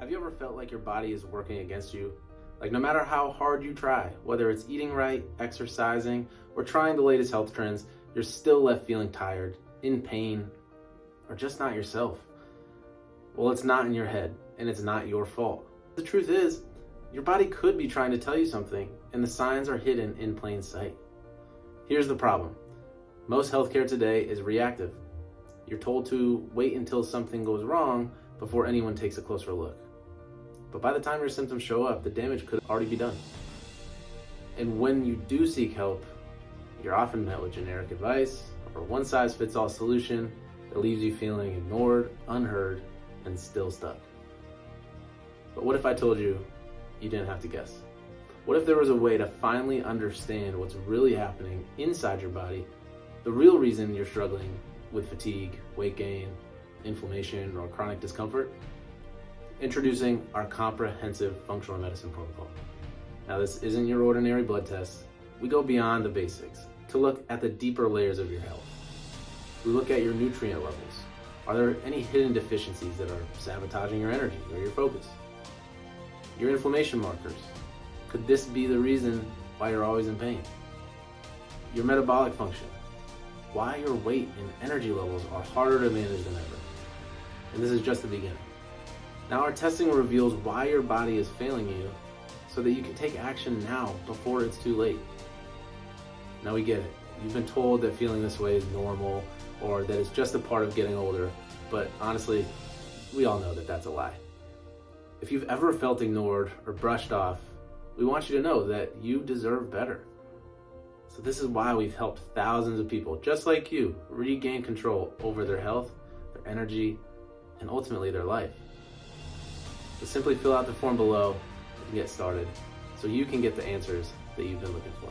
Have you ever felt like your body is working against you? Like no matter how hard you try, whether it's eating right, exercising, or trying the latest health trends, you're still left feeling tired, in pain, or just not yourself. Well, it's not in your head, and it's not your fault. The truth is, your body could be trying to tell you something, and the signs are hidden in plain sight. Here's the problem. Most healthcare today is reactive. You're told to wait until something goes wrong before anyone takes a closer look. But by the time your symptoms show up, the damage could already be done. And when you do seek help, you're often met with generic advice or a one-size-fits-all solution that leaves you feeling ignored, unheard, and still stuck. But what if I told you you didn't have to guess? What if there was a way to finally understand what's really happening inside your body, the real reason you're struggling with fatigue, weight gain, inflammation, or chronic discomfort? Introducing our comprehensive functional medicine protocol. Now, this isn't your ordinary blood test. We go beyond the basics to look at the deeper layers of your health. We look at your nutrient levels. Are there any hidden deficiencies that are sabotaging your energy or your focus? Your inflammation markers. Could this be the reason why you're always in pain? Your metabolic function. Why your weight and energy levels are harder to manage than ever. And this is just the beginning. Now our testing reveals why your body is failing you so that you can take action now before it's too late. Now we get it. You've been told that feeling this way is normal or that it's just a part of getting older, but honestly, we all know that that's a lie. If you've ever felt ignored or brushed off, we want you to know that you deserve better. So this is why we've helped thousands of people just like you regain control over their health, their energy, and ultimately their life. So simply fill out the form below and get started so you can get the answers that you've been looking for.